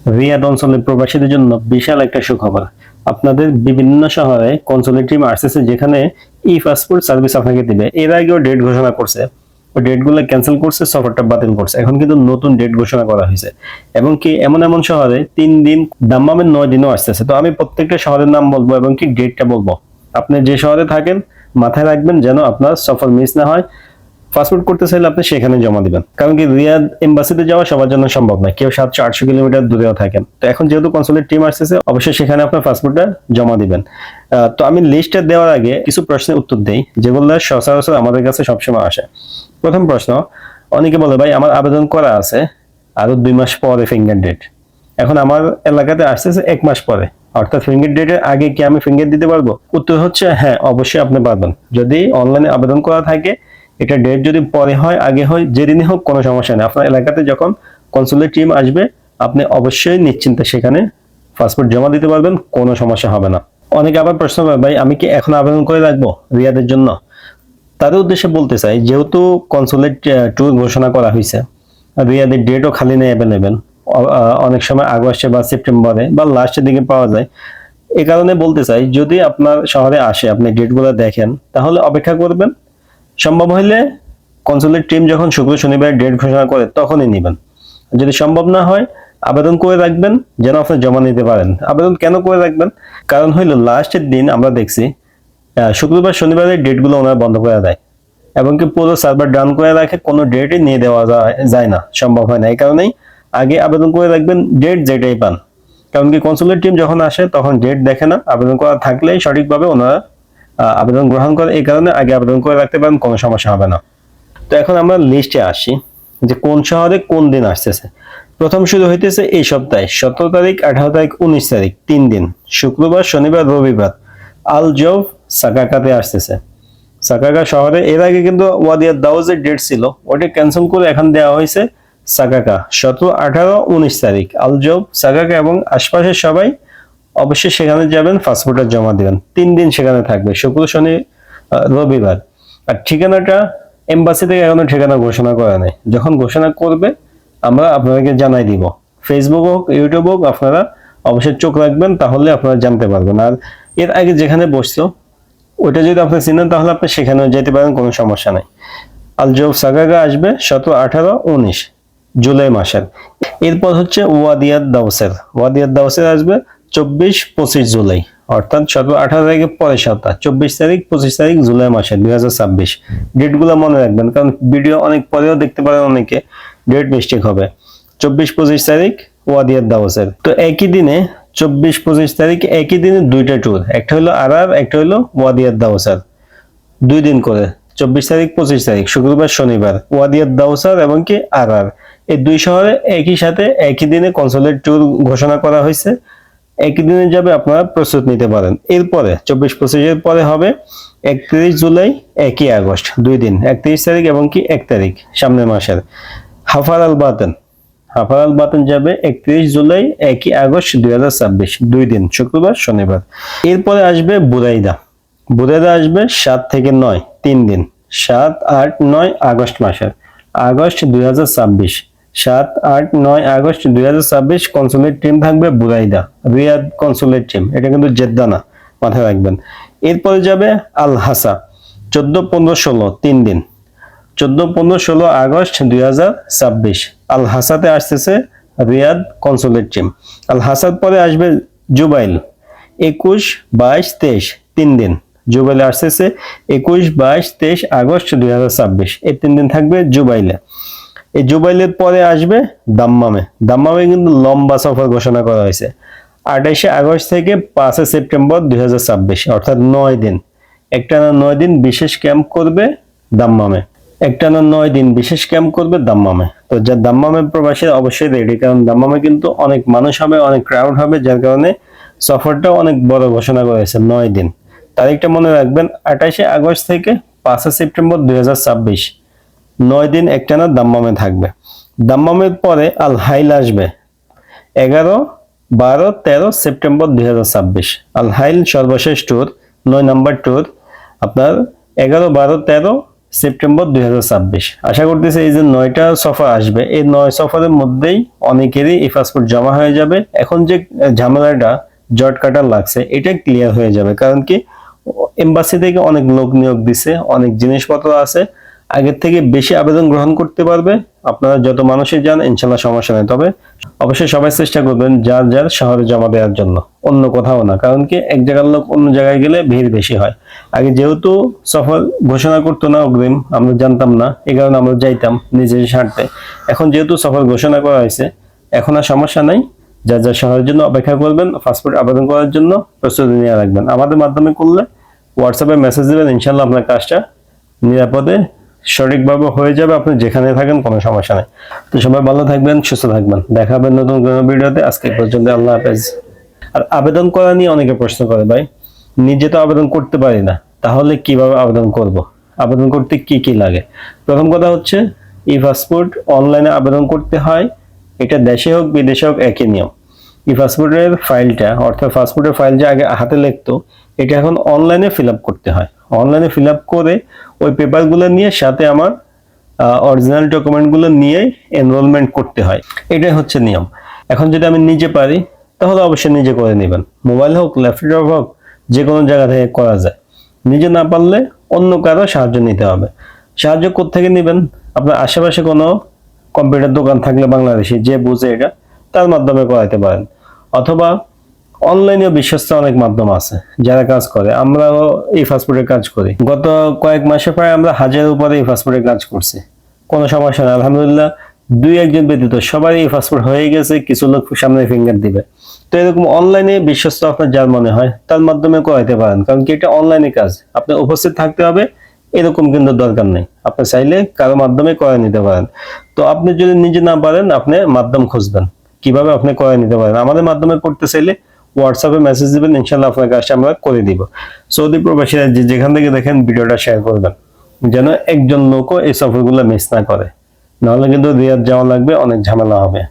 রিয়াদ অঞ্চলের প্রবাসীদের জন্য বিশাল একটা সুখবর। আপনাদের বিভিন্ন শহরে কনসুলেট টিম আসতেছে, যেখানে ই পাসপোর্ট সার্ভিস আপনাকে দিবে। এর আগেও ডেট ঘোষণা করছে, ওই ডেটগুলো ক্যান্সেল করছে, সফরটা বাতিল করছে। এখন কিন্তু নতুন ডেট ঘোষণা করা হয়েছে, এবং কি এমন এমন শহরে 3 দিন, দাম্মামের 9 দিনও আসতেছে। তো আমি প্রত্যেকটা শহরের নাম বলবো এবং কি ডেটটা বলবো। আপনি যে শহরে থাকেন মাথায় রাখবেন, যেন আপনার সফর মিস না হয়। পাসপোর্ট করতে চাইলে আপনি সেখানে জমা দিবেন, কারণ কি রিয়াদ এম্বাসিতে যাওয়া সবার জন্য সম্ভব নয়, কেউ 700-800 কিলোমিটার দূরেও থাকেন। তো এখন যেহেতু কনসুলেট টিম আসতেছে, অবশ্যই সেখানে আপনার পাসপোর্টটা জমা দিবেন। তো আমি লিস্টটা দেওয়ার আগে কিছু প্রশ্নের উত্তর দেই, যেগুলো সচরাচর আমাদের কাছে সবসময় আসে। প্রথম প্রশ্ন, অনেকে বলে ভাই আমার আবেদন করা আছে আরো 2 মাস পরে ফিঙ্গার ডেট, এখন আমার এলাকাতে আসতেছে 1 মাস পরে, অর্থাৎ ফিঙ্গার ডেটের আগে কি আমি ফিঙ্গার দিতে পারবো? উত্তর হচ্ছে হ্যাঁ, অবশ্যই আপনি পারবেন। যদি অনলাইনে আবেদন করা থাকে, এটা ডেট যদি পরে হয় আগে হয়, যেদিনই হোক কোনো সমস্যা নেই। আপনার এলাকাতে যখন কনসুলেট টিম আসবে, আপনি অবশ্যই নিশ্চিন্তে সেখানে পাসপোর্ট জমা দিতে পারবেন, কোনো সমস্যা হবে না। অনেকে আবার প্রশ্ন করে ভাই আমি কি এখন আবেদন করে রাখবো রিয়াদের জন্য? তাদের উদ্দেশ্যে বলতে চাই, যেহেতু কনসুলেট ট্যুর ঘোষণা করা হয়েছে, রিয়াদের ডেটও খালি নেই অ্যাভেলেবেল, অনেক সময় আগস্টে বা সেপ্টেম্বরে বা লাস্টের দিকে পাওয়া যায়। এ কারণে বলতে চাই, যদি আপনার শহরে আসে, আপনি ডেটগুলো দেখেন, তাহলে অপেক্ষা করবেন। সম্ভব হইলে কনসুলেট টিম যখন শুক্র শনিবার ডেট ঘোষণা করে তখনই নেবেন। যদি সম্ভব না হয়, আবেদন করে রাখবেন, যেন আপনি জমা নিতে পারেন। আবেদন কেন করে রাখবেন? কারণ হইলো লাস্টের দিন আমরা দেখছি শুক্রবার শনিবারের ডেটগুলো ওনারা বন্ধ করে দেয়, এবং কি পুরো সার্ভার ডাউন করে রাখে, কোনো ডেটই নিয়ে দেওয়া যায় না, সম্ভব হয় না। এই কারণেই আগে আবেদন করে রাখবেন, ডেট যেটাই পান। কারণ কি কনসুলেট টিম যখন আসে তখন ডেট দেখে না, আবেদন করা থাকলেই সঠিকভাবে ওনারা আবেদন গ্রহণ করে। এই কারণে আগে আবেদন করে রাখতে পারেন, কোনো সমস্যা হবে না। তো এখন আমরা লিস্টে আসি যে কোন শহরে কোন দিন আসতেছে। প্রথম শুরু হইতেছে এই সপ্তাহে 17 তারিখ, 18 তারিখ, 19 তারিখ, 3 দিন, শুক্রবার, শনিবার, রবিবার। আল জব সাকাকাতে আসতেছে। সাকাকা শহরে এর আগে কিন্তু ওয়াদিয়াত দাউজের ডেট ছিল, ওটা ক্যান্সেল করে এখন দেওয়া হয়েছে সাকাকা 17, 18, 19 তারিখ। আল জব সাকাকা এবং আশপাশের সবাই অবশ্যই সেখানে যাবেন, পাসপোর্টটা জমা দিবেন। 3 দিন সেখানে থাকবে, শুক্র, শনি, রবিবার। আর ঠিকানাটা এম্বাসি থেকে এখনো ঠিকানা ঘোষণা করা নাই, যখন ঘোষণা করবে আমরা আপনাদেরকে জানাই দিব। ফেসবুক হোক, ইউটিউব হোক, আপনারা অবশ্যই চোখ রাখবেন, তাহলে আপনারা জানতে পারবেন। আর এর আগে যেখানে বসছো ওইটা যদি আপনি চিনেন, তাহলে আপনি সেখানেও যেতে পারেন, কোনো সমস্যা নাই। আল জব সাকাকা আসবে 17, 18, 19 জুলাই মাসের। এরপর হচ্ছে ওয়াদিয়াত দাউসের। ওয়াদিয়াত দাউসের আসবে 24, 25 জুলাই, অর্থাৎ 17, 18 তারিখের পরের সপ্তাহ, 24 তারিখ, 25 তারিখ জুলাই মাসের 2026। ডেটগুলো মনে রাখবেন, কারণ ভিডিও অনেক পরেও দেখতে পারেন অনেকে, ডেট মিস্টেক হবে। 24, 25 তারিখ ওয়াদিয়াত দাউসের। তো একই দিনে 24, 25 তারিখ একই দিনে দুইটা ট্যুর, একটা হলো আরার, একটা হলো ওয়াদিয়াত দাউসার। 2 দিন করে 24 তারিখ, 25 তারিখ, শুক্রবার, শনিবার, ওয়াদিয়াত দাউসার এবং কি আরার। এই দুই শহরে একই সাথে একই দিনে কনসুলেট ট্যুর ঘোষণা করা হয়েছে। একই দিনে যাবে, আপনারা প্রস্তুত নিতে পারেন। এরপরে 24, 25 এর পরে হবে 31 জুলাই, 1 আগস্ট, 2 দিন, 31 তারিখ এবং কি 1 তারিখ সামনের মাসের। হাফার আল বাতেন। হাফার আল বাতেন যাবে 31 জুলাই, 1 আগস্ট 2026, 2 দিন, শুক্রবার, শনিবার। এরপরে আসবে বুরাইদা। বুরাইদা আসবে 7 থেকে 9, 3 দিন, 7, 8, 9 আগস্ট মাসের, আগস্ট 2026। 7, 8, 9 আগস্ট 2026 কনসুলেট টিম থাকবে বুরাইদা, রিয়াদ কনসুলেট টিম, এটা কিন্তু জেদ্দা না, মাথায় রাখবেন। এরপরে যাবে আল হাসা 14, 15, 16, 3 দিন, 14, 15, 16 আগস্ট 2026। আল হাসাতে আসতেছে রিয়াদ কনসুলেট টিম। আল হাসার পরে আসবে জুবাইল 21, 22, 23, 3 দিন, জুবাইলে আসতেছে 21, 22, 23 আগস্ট 2026। এই 3 দিন থাকবে জুবাইলে। এই জুবাইলের পরে আসবে দাম্মামে। দাম্মামে কিন্তু লম্বা সফর ঘোষণা করা হয়েছে, 28 আগস্ট থেকে 5 সেপ্টেম্বর 2026, অর্থাৎ 9 দিন। একটানা 9 দিন বিশেষ ক্যাম্প করবে দাম্মামে। একটানা 9 দিন বিশেষ ক্যাম্প করবে দাম্মামে। তো যা দাম্মামে প্রবাসী অবশ্যই রেডি, কারণ দাম্মামে কিন্তু অনেক মানুষ হবে, অনেক ক্রাউড হবে, যার কারণে সফরটাও অনেক বড় ঘোষণা করেছে। 9 দিন, তারিখটা মনে রাখবেন, 28 আগস্ট থেকে 5 সেপ্টেম্বর 2026, 9 দিন একটানা দাম্মামে থাকবে। দাম্মামের পরে আল হাইল আসবে 11, 12, 13 সেপ্টেম্বর 2026। আল হাইল সর্বশেষ ট্যুর, 9 নম্বর ট্যুর আপনার 11, 12, 13 সেপ্টেম্বর 2026। আশা করতেছি এই যে 9টা সফর আসবে, এই 9 সফরের মধ্যেই অনেকেরই এই পাসপোর্ট জমা হয়ে যাবে। এখন যে ঝামেলাটা জট কাটা লাগছে এটা ক্লিয়ার হয়ে যাবে, কারণ কি এমবাসি থেকে অনেক লোক নিয়োগ দিছে, অনেক জিনিসপত্র আছে, আগের থেকে বেশি আবেদন গ্রহণ করতে পারবে। আপনারা যত মানুষই যান ইনশাল্লাহ সমস্যা নেই, তবে অবশ্যই সবাই চেষ্টা করবেন যার যার শহরে জমা দেওয়ার জন্য, অন্য কোথাও না। কারণ কি এক জায়গার লোক অন্য জায়গায় গেলে ভিড় বেশি হয়। আগে যেহেতু সফর ঘোষণা করতো না অগ্রিম, আমরা জানতাম না, এই কারণে আমরা যাইতাম নিজের স্বার্থে। এখন যেহেতু সফর ঘোষণা করা হয়েছে, এখন আর সমস্যা নাই। যার যার শহরের জন্য অপেক্ষা করবেন, পাসপোর্ট আবেদন করার জন্য প্রস্তুতি নিয়ে রাখবেন। আমাদের মাধ্যমে করলে হোয়াটসঅ্যাপে মেসেজ দেবেন, ইনশাল্লাহ আপনার কাজটা নিরাপদে সঠিকভাবে হয়ে যাবে। আপনি যেখানে থাকেন কোনো সমস্যা নেই। তো সবাই ভালো থাকবেন, সুস্থ থাকবেন, দেখা হবে নতুন কোনো ভিডিওতে। আজকে পর্যন্ত, আল্লাহ হাফেজ। আর আবেদন করা নিয়ে অনেকে প্রশ্ন করে, ভাই নিজে তো আবেদন করতে পারি না, তাহলে কিভাবে আবেদন করব? আবেদন করতে কি কি লাগে? প্রথম কথা হচ্ছে ই পাসপোর্ট অনলাইনে আবেদন করতে হয়। এটা দেশে হোক বিদেশে হোক একই নিয়ম। ই পাসপোর্টের ফাইলটা, অর্থাৎ পাসপোর্টের ফাইল যে আগে হাতে লিখতো, এটা এখন অনলাইনে ফিল আপ করতে হয়। অনলাইনে ফিল আপ করে ওই পেপারগুলো নিয়ে সাথে আমার অরিজিনাল ডকুমেন্টগুলো নিয়ে এনরোলমেন্ট করতে হয়। এটাই হচ্ছে নিয়ম। এখন যদি আমি নিজে পারি তাহলে অবশ্যই নিজে করে নেবেন, মোবাইল হোক ল্যাপটপ হোক যে কোনো জায়গা থেকে করা যায়। নিজে না পারলে অন্য কারো সাহায্য নিতে হবে। সাহায্য কোত্থেকে নেবেন? আপনার আশেপাশে কোনো কম্পিউটার দোকান থাকলে বাংলাদেশে, যে বুঝে এটা, তার মাধ্যমে করাইতে পারেন। অথবা অনলাইনেও বিশ্বস্ত অনেক মাধ্যম আছে যারা কাজ করে। আমরাও এই পাসপোর্টের কাজ করি, গত কয়েক মাসে প্রায় আমরা 1000-এর উপরে এই পাসপোর্টের কাজ করছি, কোনো সমস্যা নেই আলহামদুলিল্লাহ। 2-1 জন ব্যতীত সবাই এই পাসপোর্ট হয়ে গেছে, কিছু লোক সামনে ফিঙ্গার দিবে। তো এরকম অনলাইনে বিশ্বস্ত আপনার যার মনে হয় তার মাধ্যমে করাইতে পারেন, কারণ কি এটা অনলাইনে কাজ, আপনি উপস্থিত থাকতে হবে এরকম কিন্তু দরকার নেই। আপনি চাইলে কারো মাধ্যমে করে নিতে পারেন। তো আপনি যদি নিজে না পারেন, আপনি মাধ্যম খুঁজবেন কিভাবে আপনি করে নিতে পারেন। আমাদের মাধ্যমে করতে চাইলে হোয়াটসঅ্যাপে মেসেজ দিবেন, ইনশাল্লাহ আপনার কাজটা আমরা করে দিব। সৌদি প্রবাসীরা যেখান থেকে দেখেন ভিডিওটা শেয়ার করবেন, যেন একজন লোকও এই সফরগুলো মিস না করে, নাহলে কিন্তু রিয়াদ যাওয়া লাগবে, অনেক ঝামেলা হবে।